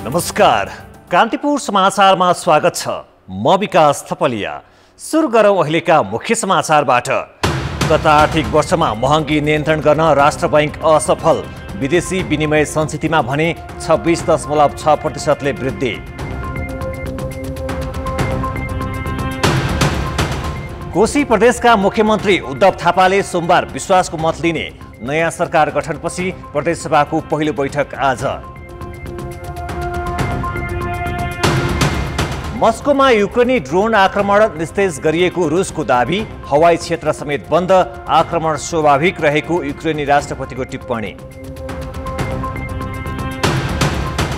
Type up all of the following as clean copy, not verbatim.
नमस्कार, कान्तिपुर समाचारमा स्वागत छ। म विकास थपलिया। सुरु गरौँ अहिलेका मुख्य समाचारबाट। गत आर्थिक वर्षमा महँगी नियन्त्रण गर्न राष्ट्र बैंक असफल। विदेशी विनिमय संचितिमा भने 26.6%ले वृद्धि। कोशी प्रदेशका मुख्यमन्त्री उद्धव थापाले सोमबार विश्वासको मत लिने। नयाँ सरकार गठनपछि प्रदेशसभाको पहिलो बैठक आज। मस्कोमा युक्रेनी ड्रोन आक्रमण निस्तेज गरिएको रुसको दाबी। हवाई क्षेत्र समेत बन्द। आक्रमण स्वाभाविक रहेको युक्रेनी राष्ट्रपतिको टिप्पणी।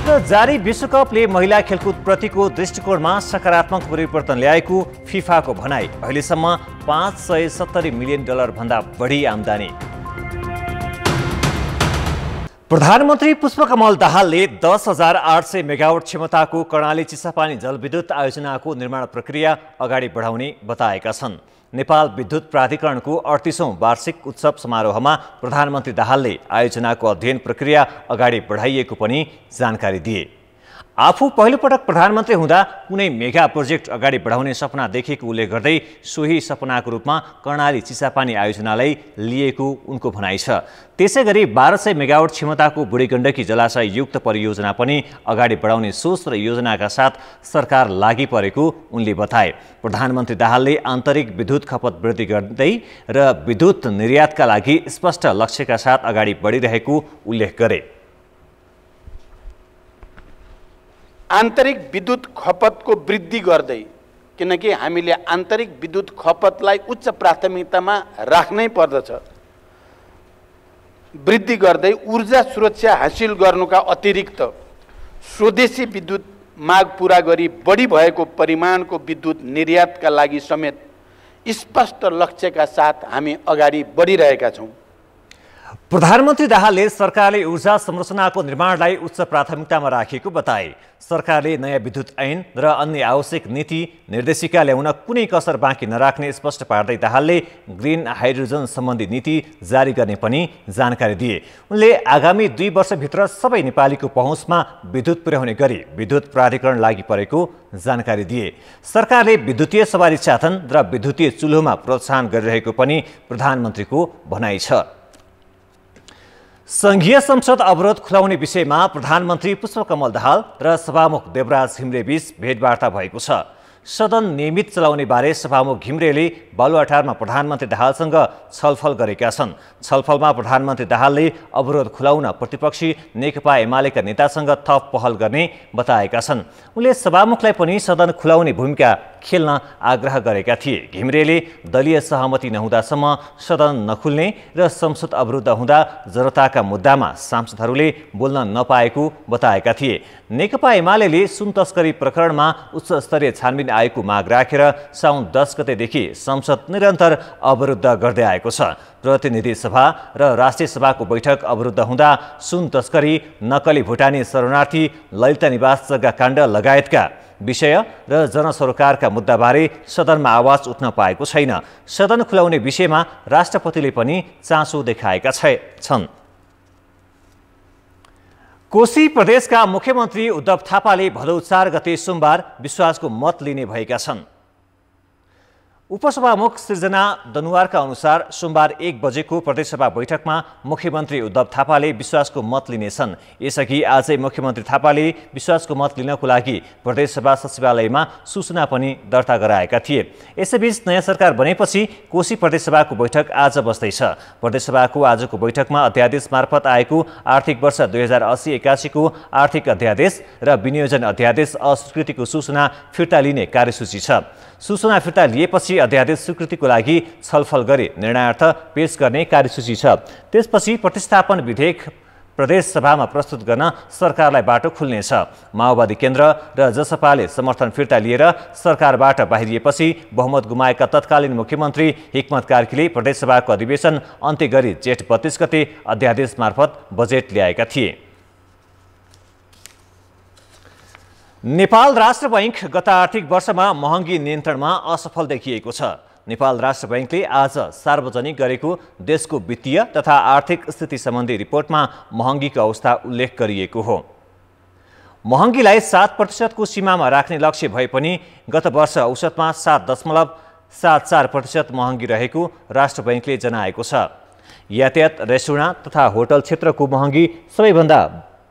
र जारी विश्वकपले महिला खेलकुदप्रतिको दृष्टिकोणमा सकारात्मक परिवर्तन ल्याएको फिफाको भनाई। अहिलेसम्म $570 मिलियन भन्दा बढी आम्दानी। प्रधानमन्त्री पुष्पकमल दाहालले 10,800 मेगावाट क्षमताको कर्णाली चिसापानी जलविद्युत आयोजनाको निर्माण प्रक्रिया अगाडि बढाउने बताएका छन्। नेपाल विद्युत प्राधिकरणको 38औं वार्षिक उत्सव समारोहमा प्रधानमन्त्री दाहालले आयोजनाको अध्ययन प्रक्रिया अगाडि बढाइएको पनि जानकारी दिए। आफू पहिलोपटक प्रधानमन्त्री हुँदा कुनै मेगा प्रोजेक्ट अगाडि बढाउने सपना देखेको उल्लेख गर्दै सोही सपनाको रूपमा कर्णाली चिसापानी आयोजनालाई लिएको उनको भनाइ छ। त्यसैगरी 1200 मेगावाट क्षमताको बुढीगण्डकी जलाशय युक्त परियोजना पनि अगाडि बढाउने सोच र योजनाका साथ सरकार लागि परेको उनले बताए। प्रधानमन्त्री दाहालले आन्तरिक विद्युत खपत वृद्धि गर्दै र विद्युत निर्यातका लागि स्पष्ट लक्ष्यका साथ अगाडि बढिरहेको उल्लेख गरे। आन्तरिक विद्युत खपतको वृद्धि गर्दै, किनकि हामीले आन्तरिक विद्युत खपतलाई उच्च प्राथमिकतामा राख्नै पर्दछ, वृद्धि गर्दै ऊर्जा सुरक्षा हासिल गर्नुका अतिरिक्त स्वदेशी विद्युत माग पूरा गरी बढी भएको परिमाणको विद्युत निर्यातका लागि समेत स्पष्ट लक्ष्यका साथ हामी अगाडि बढिरहेका छौँ। प्रधानमन्त्री दाहालले सरकारले ऊर्जा संरचनाको निर्माणलाई उच्च प्राथमिकतामा राखेको बताए। सरकारले नयाँ विद्युत ऐन र अन्य आवश्यक नीति निर्देशिका ल्याउन कुनै कसर बाँकी नराख्ने स्पष्ट पार्दै दाहालले ग्रिन हाइड्रोजन सम्बन्धी नीति जारी गर्ने पनि जानकारी दिए। उनले आगामी 2 वर्षभित्र सबै नेपालीको पहुँचमा विद्युत पुर्याउने गरी विद्युत प्राधिकरण लागि परेको जानकारी दिए। सरकारले विद्युतीय सवारी साधन र विद्युतीय चुल्होमा प्रोत्साहन गरिरहेको पनि प्रधानमन्त्रीको भनाइ छ। संघीय संसद अवरोध खुलाउने विषयमा प्रधानमन्त्री पुष्पकमल दाहाल र सभामुख देवराज घिमिरेबीच भेटवार्ता भएको छ। सदन नियमित चलाउने बारे सभामुख घिमिरेले बालुवाटारमा प्रधानमन्त्री दाहालसँग छलफल गरेका छन्। छलफलमा प्रधानमन्त्री दाहालले अवरोध खुलाउन प्रतिपक्षी नेकपा एमालेका नेतासँग थप पहल गर्ने बताएका छन्। उनले सभामुखलाई पनि सदन खुलाउने भूमिका खेल्न आग्रह गरेका थिए। घिमिरेले दलीय सहमति नहुँदासम्म सदन नखुल्ने र संसद अवरुद्ध हुँदा जनताका मुद्दामा सांसदहरूले बोल्न नपाएको बताएका थिए। नेकपा एमालेले सुन तस्करी प्रकरणमा उच्च स्तरीय छानबिन आयोगको माग राखेर साउन 10 गतेदेखि संसद निरन्तर अवरुद्ध गर्दै आएको छ। प्रतिनिधि सभा र राष्ट्रिय सभाको बैठक अवरुद्ध हुँदा सुन तस्करी, नक्कली भुटानी शरणार्थी, ललिता निवास जग्गा काण्ड लगायतका विषय र जनसरोकारका मुद्दाबारे सदनमा आवाज उठ्न पाएको छैन। सदन खुलाउने विषयमा राष्ट्रपतिले पनि चासो देखाएका छन्। कोशी प्रदेशका मुख्यमन्त्री उद्धव थापाले भदौ 4 गते सोमबार विश्वासको मत लिने भएका छन्। उपसभामुख सृजना दनुवारका अनुसार सोमबार 1 बजेको प्रदेशसभा बैठकमा मुख्यमन्त्री उद्धव थापाले विश्वासको मत लिनेछन्। यसअघि आजै मुख्यमन्त्री थापाले विश्वासको मत लिनको लागि प्रदेशसभा सचिवालयमा सूचना पनि दर्ता गराएका थिए। यसैबीच नयाँ सरकार बनेपछि कोशी प्रदेशसभाको बैठक आज बस्दैछ। प्रदेशसभाको आजको बैठकमा अध्यादेश मार्फत आएको आर्थिक वर्ष 2080-81 को आर्थिक अध्यादेश र विनियोजन अध्यादेश अस्वीकृतिको सूचना फिर्ता लिने कार्यसूची छ। सूचना फिर्ता लिएपछि अध्यादेश स्वीकृतिको लागि छलफल गरी निर्णयार्थ पेश गर्ने कार्यसूची छ। त्यसपछि प्रतिस्थापन विधेयक प्रदेश सभामा प्रस्तुत गर्न सरकारलाई बाटो खुल्नेछ। माओवादी केन्द्र र जसपाले समर्थन फिर्ता लिएर सरकारबाट बाहिरिएपछि बहुमत गुमाएका तत्कालीन मुख्यमन्त्री हिक्मत कार्कीले प्रदेशसभाको अधिवेशन अन्त्य गरी जेठ 32 गते अध्यादेश मार्फत बजेट ल्याएका थिए। नेपाल राष्ट्र बैंक गत आर्थिक वर्षमा महँगी नियन्त्रणमा असफल देखिएको छ। नेपाल राष्ट्र बैंकले आज सार्वजनिक गरेको देशको वित्तीय तथा आर्थिक स्थिति सम्बन्धी रिपोर्टमा महँगीको अवस्था उल्लेख गरिएको हो। महँगीलाई 7% सीमामा राख्ने लक्ष्य भए पनि गत वर्ष औसतमा 7.74% महँगी रहेको राष्ट्र बैंकले जनाएको छ। यातायात, रेस्टुरेन्ट तथा होटल क्षेत्रको महँगी सबैभन्दा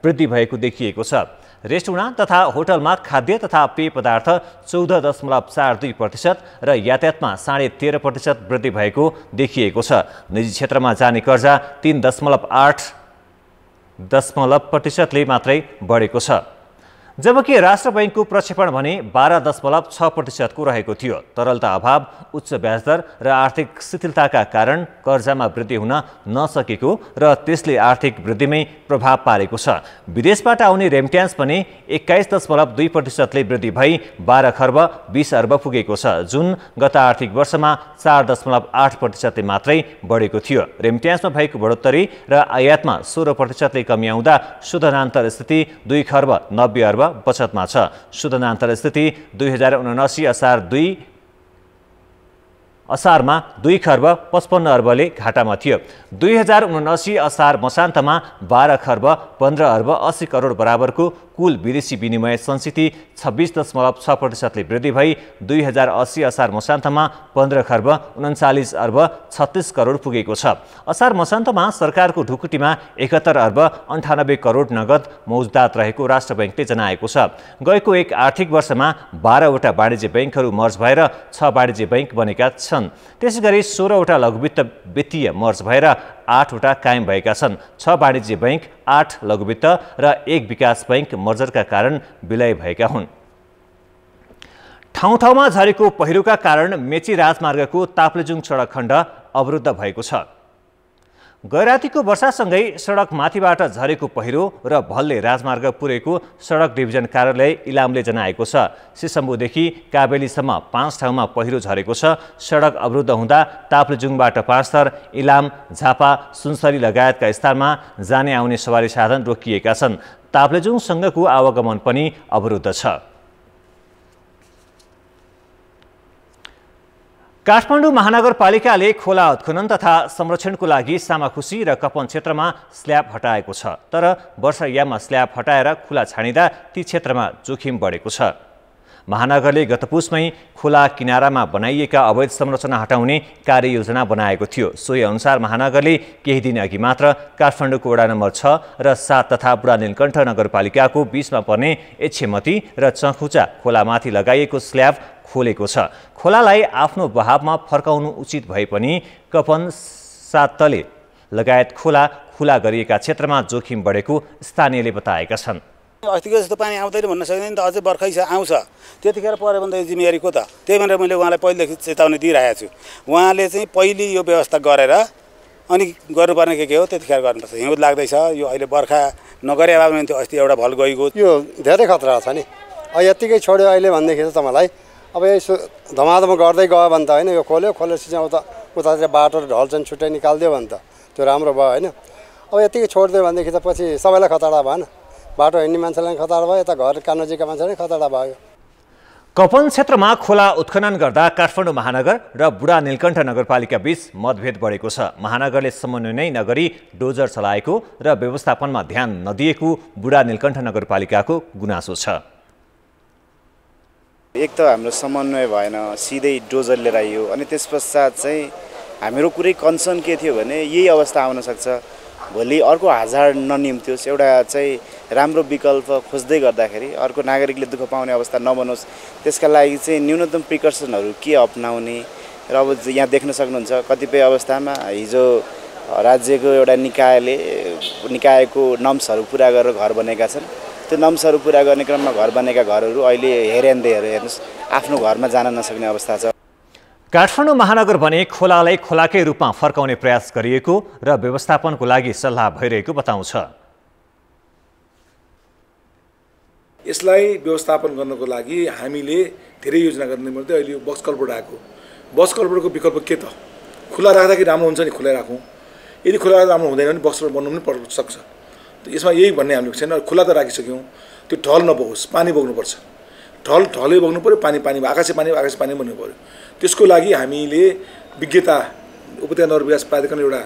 वृद्धि भएको देखिएको छ। रेस्टुरेन्ट तथा होटलमा खाद्य तथा पेय पदार्थ 14.42% र यातायातमा 13.5% वृद्धि भएको देखिएको छ। निजी क्षेत्रमा जाने कर्जा 3.8% मात्रै बढेको छ, जबकि राष्ट्र बैंकको प्रक्षेपण भने 12.6% को रहेको थियो। तरलता अभाव, उच्च ब्याजदर र आर्थिक शिथिलताका कारण कर्जामा वृद्धि हुन नसकेको र त्यसले आर्थिक वृद्धिमै प्रभाव पारेको छ। विदेशबाट आउने रेमिट्यान्स पनि 21.2%ले वृद्धि भई 12 खर्ब 20 अर्ब पुगेको छ, जुन गत आर्थिक वर्षमा 4.8%ले मात्रै बढेको थियो। रेमिट्यान्समा भएको बढोत्तरी र आयातमा 16%ले कमी आउँदा शोधनान्तर स्थिति 2 खर्ब 90 अर्ब बचतमा छ। शोधनान्तर स्थिति 2079 असारमा 2 खर्ब 55 अर्बले घाटामा थियो। 2079 असार मसान्तमा 12 खर्ब 15 अर्ब 80 करोड बराबरको कुल विदेशी विनिमय संचिति 26.6%ले वृद्धि भई 2080 असार मसान्तमा 15 खर्ब 39 अर्ब 36 करोड पुगेको छ। असार मसान्तमा सरकारको ढुकुटीमा 71 अर्ब 98 करोड नगद मौजदात रहेको राष्ट्र बैंकले जनाएको छ। गएको एक आर्थिक वर्षमा 12 वटा वाणिज्य बैंकहरू मर्ज भएर 6 वाणिज्य बैंक बनेका छन्। त्यसैगरी 16 वटा लघुवित्त वित्तीय मर्ज भएर 8 वटा कायम भएका छन्। 6 वाणिज्य बैंक, 8 लघुवित्त र 1 विकास बैंक मर्जरका कारण विलय भएका हुन्। ठाउँ ठाउँमा झरेको पहिरोका कारण मेची राजमार्गको ताप्लेजुङ सडक खण्ड अवरुद्ध भएको छ। गैरातीको वर्षासँगै सडक माथिबाट झरेको पहिरो र भलले राजमार्ग पुरेको सडक डिभिजन कार्यालय इलामले जनाएको छ। सिसम्बुदेखि काबेलीसम्म 5 ठाउँमा पहिरो झरेको छ। सडक अवरुद्ध हुँदा ताप्लेजुङबाट पाँचथर, इलाम, झापा, सुनसरी लगायतका स्थानमा जाने आउने सवारी साधन रोकिएका छन्। ताप्लेजुङसँगको आवागमन पनि अवरुद्ध छ। काठमाडौँ महानगरपालिकाले खोला उत्खनन तथा संरक्षणको लागि सामाखुसी र कपन क्षेत्रमा स्ल्याब हटाएको छ, तर वर्षायाममा स्ल्याब हटाएर खुला छानिँदा ती क्षेत्रमा जोखिम बढेको छ। महानगरले गत पुसमै खोला किनारामा बनाइएका अवैध संरचना हटाउने कार्ययोजना बनाएको थियो। सोही अनुसार महानगरले केही दिन अघि मात्र काठमाडौँको वडा नम्बर 6 र 7 तथा बुढा नीलकण्ठ नगरपालिकाको बीचमा पर्ने एच्छेमती र चखुचा खोलामाथि लगाइएको स्ल्याब खोलेको छ। खोलालाई आफ्नो बहावमा फर्काउनु उचित भए पनि कपन, सातले लगायत खोला खुला गरिएका क्षेत्रमा जोखिम बढेको स्थानीयले बताएका छन्। अस्तिको जस्तो पानी आउँदैन भन्न सक्दैन त, अझै बर्खै छ आउँछ, त्यतिखेर पऱ्यो भने त जिम्मेवारी को त? त्यही भनेर मैले उहाँलाई पहिलेदेखि चेतावनी दिइरहेको छु। उहाँले चाहिँ पहिले यो व्यवस्था गरेर अनि गर्नुपर्ने के हो त्यतिखेर गर्नुपर्छ। हिउँद लाग्दैछ, यो अहिले बर्खा नगरे भए पनि त्यो अस्ति एउटा भल गइगयो। यो धेरै खतरा छ नि। यत्तिकै छोड्यो अहिले भनेदेखि त तपाईँलाई अब यसो धमाधम गर्दै गयो भने त होइन, यो खोलेपछि चाहिँ उतातिर बाटो ढल्छन् छुट्टै निकालिदियो भने त त्यो राम्रो भयो होइन। अब यत्तिकै छोडिदियो भनेदेखि त पछि सबैलाई खतरा भएन, बाटो हिँड्ने मान्छेलाई खतरा भयो, यता घरका नजिकका मान्छेलाई खतरा भयो। कपन क्षेत्रमा खोला उत्खनन गर्दा काठमाडौँ महानगर र बुढा नीलकण्ठ नगरपालिका बीच मतभेद बढेको छ। महानगरले समन्वय नै नगरी डोजर चलाएको र व्यवस्थापनमा ध्यान नदिएको बुढा नीलकण्ठ नगरपालिकाको गुनासो छ। एक त हाम्रो समन्वय भएन, सिधै डोजर लिएर आइयो। अनि त्यस पश्चात चाहिँ हाम्रो कुरै कन्सर्न के थियो भने यही अवस्था आउन सक्छ, भोलि अर्को हजार्ड ननिम्त्योस्, एउटा चाहिँ राम्रो विकल्प खोज्दै गर्दाखेरि अर्को नागरिकले दुःख पाउने अवस्था नबनोस्, त्यसका लागि चाहिँ न्यूनतम प्रिकर्सनहरू के अपनाउने। र अब यहाँ देख्न सक्नुहुन्छ कतिपय अवस्थामा हिजो राज्यको एउटा निकायको नम्सहरू पुरा गरेर घर बनेका छन्। त्यो नम्सहरू पुरा गर्ने क्रममा घर बनेका घरहरू अहिले हेरेन्दैहरू हेर्नुहोस् आफ्नो घरमा जान नसक्ने अवस्था छ। काठमाडौँ महानगर भने खोलालाई खोलाकै रूपमा फर्काउने प्रयास गरिएको र व्यवस्थापनको लागि सल्लाह भइरहेको बताउँछ। यसलाई व्यवस्थापन गर्नको लागि हामीले धेरै योजना गर्ने मध्ये अहिले यो बक्स कल्भर्ट आएको। बक्स कल्भर्टको विकल्प के त? खुला राख्दाखेरि राम्रो हुन्छ नि, खुला राखौँ। यदि खुला राख्दा राम्रो हुँदैन भने बक्स कल्भर्ट बनाउनु पनि पर्न सक्छ। यसमा यही भन्ने हामीले छैन, खुला त राखिसक्यौँ, त्यो ढल नबोकोस्, पानी बोक्नुपर्छ। ढलै बोक्नु पऱ्यो, पानी आकाशे पानी बन्नु पऱ्यो। त्यसको लागि हामीले विज्ञता उपत्यका नगर विकास प्राधिकरण एउटा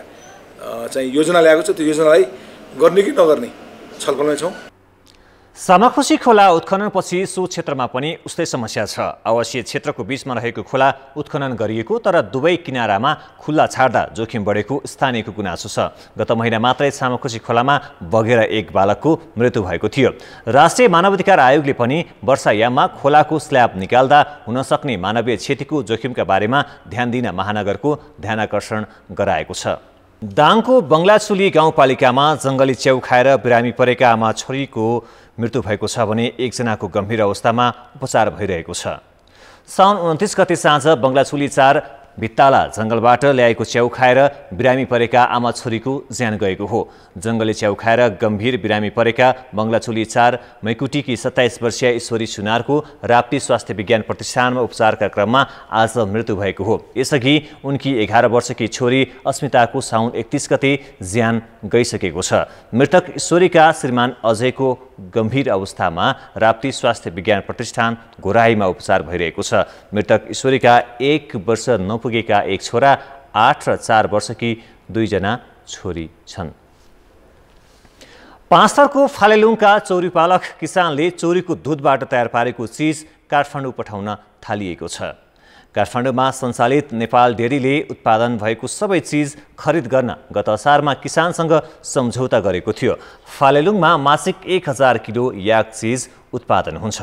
चाहिँ योजना ल्याएको छ। त्यो योजनालाई गर्ने कि नगर्ने छलफलमै छौँ। सामाखुसी खोला उत्खननपछि सो क्षेत्रमा पनि उस्तै समस्या छ। आवासीय क्षेत्रको बीचमा रहेको खोला उत्खनन गरिएको तर दुवै किनारामा खुल्ला छाड्दा जोखिम बढेको स्थानीयको गुनासो छ। गत महिना मात्रै सामाखुसी खोलामा बगेर एक बालकको मृत्यु भएको थियो। राष्ट्रिय मानवाधिकार आयोगले पनि वर्षायाममा खोलाको स्ल्याब निकाल्दा हुन सक्ने मानवीय क्षतिको जोखिमका बारेमा ध्यान दिन महानगरको ध्यानाकर्षण गराएको छ। दाङको बङ्गलाचुली गाउँपालिकामा जङ्गली च्याउ खाएर बिरामी परेका आमा छोरीको मृत्यु भएको छ भने एकजनाको गम्भीर अवस्थामा उपचार भइरहेको छ। साउन 29 गते साँझ बङ्गलाचुली 4 भित्ताला जङ्गलबाट ल्याएको च्याउ खाएर बिरामी परेका आमा छोरीको ज्यान गएको हो। जङ्गली च्याउ खाएर गम्भीर बिरामी परेका बङ्गलाचुली 4 मैकुटीकी 27 वर्षीय ईश्वरी सुनारको राप्ती स्वास्थ्य विज्ञान प्रतिष्ठानमा उपचारका क्रममा आज मृत्यु भएको हो। यसअघि उनकी 11 वर्षकी छोरी अस्मिताको साउन 31 गते ज्यान गइसकेको छ। मृतक ईश्वरीका श्रीमान अजयको गम्भीर अवस्थामा राप्ती स्वास्थ्य विज्ञान प्रतिष्ठान घोराईमा उपचार भइरहेको छ। मृतक ईश्वरीका 1 वर्ष नपुगेका एक छोरा 8 र 4 वर्षकी 2 जना छोरी छन्। पाँचथरको फालेलुङका चौरी पालक किसानले चौरीको दुधबाट तयार पारेको चिज काठमाडौँ पठाउन थालिएको छ। काठमाडौँमा सञ्चालित नेपाल डेरीले उत्पादन भएको सबै चिज खरिद गर्न गत असारमा किसानसँग सम्झौता गरेको थियो। फालेलुङमा मासिक 1000 किलो याक चिज उत्पादन हुन्छ।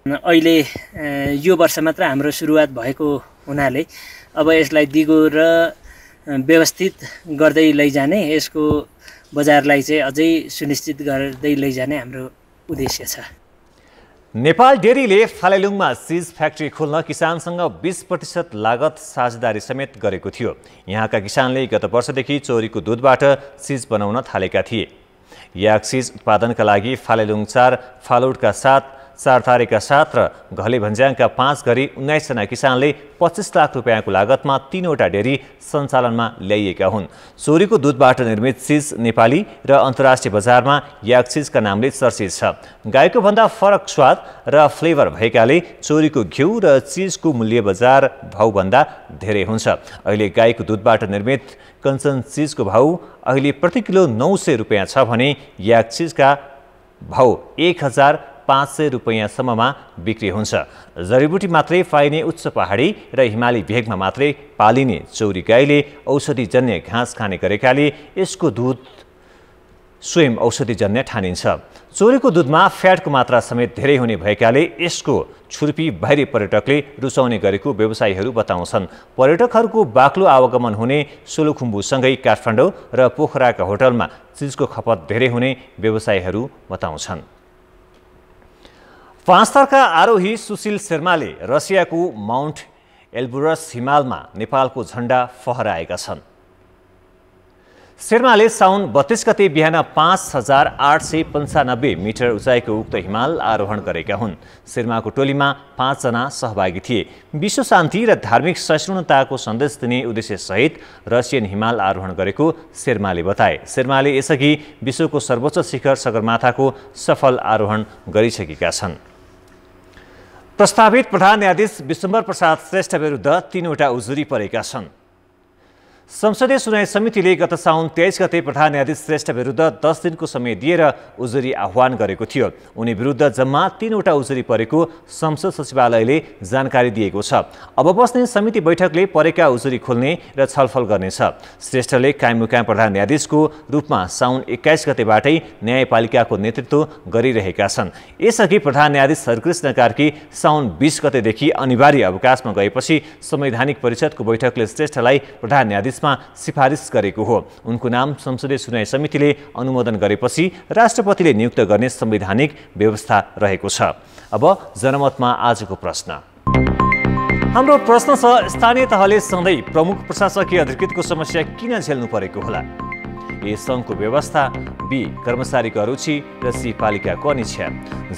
अहिले यो वर्ष मात्र हाम्रो सुरुवात भएको हुनाले अब यसलाई दिगो र व्यवस्थित गर्दै लैजाने, यसको बजारलाई चाहिँ अझै सुनिश्चित गर्दै लैजाने हाम्रो उद्देश्य छ। नेपाल डेरीले फालेलुङमा चिज फ्याक्ट्री खोल्न किसानसँग 20% लागत साझेदारी समेत गरेको थियो। यहाँका किसानले गत वर्षदेखि चौरीको दुधबाट चिज बनाउन थालेका थिए। याक चिज उत्पादनका लागि फालेलुङ 4 फालौटका 7 चारथारेका 7 र घले भन्ज्याङका 5 गरी 19 जना किसानले 25 लाख रुपियाँको लागतमा 3वटा डेरी सञ्चालनमा ल्याइएका हुन्। चौरीको दुधबाट निर्मित चिज नेपाली र अन्तर्राष्ट्रिय बजारमा याक चिजका नामले चर्चित छ। गाईको भन्दा फरक स्वाद र फ्लेभर भएकाले चौरीको घिउ र चिजको मूल्य बजार भाउभन्दा धेरै हुन्छ। अहिले गाईको दुधबाट निर्मित कञ्चन चिजको भाउ अहिले प्रति किलो 900 रुपियाँ छ भने याक चिजका भाउ 1500 रुपियाँसम्ममा बिक्री हुन्छ। जडीबुटी मात्रै पाइने उच्च पहाडी र हिमाली भेगमा मात्रै पालिने चौरी गाईले औषधिजन्य घाँस खाने गरेकाले यसको दुध स्वयं औषधिजन्य ठानिन्छ। चौरीको दुधमा फ्याटको मात्रा समेत धेरै हुने भएकाले यसको छुर्पी बाहिरी पर्यटकले रुचाउने गरेको व्यवसायीहरू बताउँछन्। पर्यटकहरूको बाक्लो आवागमन हुने सोलुखुम्बुसँगै काठमाडौँ र पोखराका होटलमा चिजको खपत धेरै हुने व्यवसायीहरू बताउँछन्। पाँचथरका आरोही सुशील शर्माले रसियाको माउन्ट एल्बुरस हिमालमा नेपालको झण्डा फहराएका छन्। शर्माले साउन 32 गते बिहान 5895 मिटर उचाइको उक्त हिमाल आरोहण गरेका हुन्। शर्माको टोलीमा 5 जना सहभागी थिए। विश्व शान्ति र धार्मिक सहिष्णुताको सन्देश दिने उद्देश्यसहित रसियन हिमाल आरोहण गरेको शर्माले बताए। शर्माले यसअघि विश्वको सर्वोच्च शिखर सगरमाथाको सफल आरोहण गरिसकेका छन्। प्रस्तावित प्रधान न्यायाधीश विश्वम्भर प्रसाद श्रेष्ठ विरुद्ध 3वटा उजुरी परेका छन्। संसदीय सुनवाई समितिले गत साउन 23 गते प्रधान न्यायाधीश श्रेष्ठ विरुद्ध 10 दिनको समय दिएर उजुरी आह्वान गरेको थियो। उनी विरुद्ध जम्मा 3वटा उजुरी परेको संसद सचिवालयले जानकारी दिएको छ। अब बस्ने समिति बैठकले परेका उजुरी खोल्ने र छलफल गर्नेछ। श्रेष्ठले कायममुकाम प्रधान न्यायाधीशको रूपमा साउन 21 गतेबाटै न्यायपालिकाको नेतृत्व गरिरहेका छन्। यसअघि प्रधान न्यायाधीश हरकृष्ण कार्की साउन 20 गतेदेखि अनिवार्य अवकाशमा गएपछि संवैधानिक परिषदको बैठकले श्रेष्ठलाई प्रधान न्यायाधीश सिफारिस गरेको हो। उनको नाम संसदीय सुनवाई समितिले अनुमोदन गरेपछि राष्ट्रपतिले नियुक्त गर्ने संवैधानिक व्यवस्था रहेको छ। अब जनमतमा आजको प्रश्न। हाम्रो प्रश्न छ, स्थानीय तहले सधैँ प्रमुख प्रशासकीय अधिकृतको समस्या किन झेल्नु परेको होला? ए सङ्घको व्यवस्था, बी कर्मचारीको अरुचि र सी पालिकाको अनिच्छा।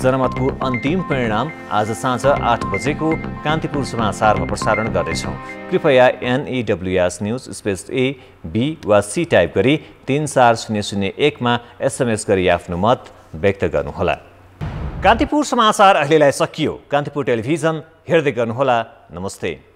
जनमतको अन्तिम परिणाम आज साँझ 8 बजेको कान्तिपुर समाचारमा प्रसारण गर्दैछौँ। कृपया NEWS news space A, B वा C टाइप गरी 34001 मा SMS गरी आफ्नो मत व्यक्त गर्नुहोला। कान्तिपुर समाचार अहिलेलाई सकियो। कान्तिपुर टेलिभिजन हेर्दै गर्नुहोला। नमस्ते।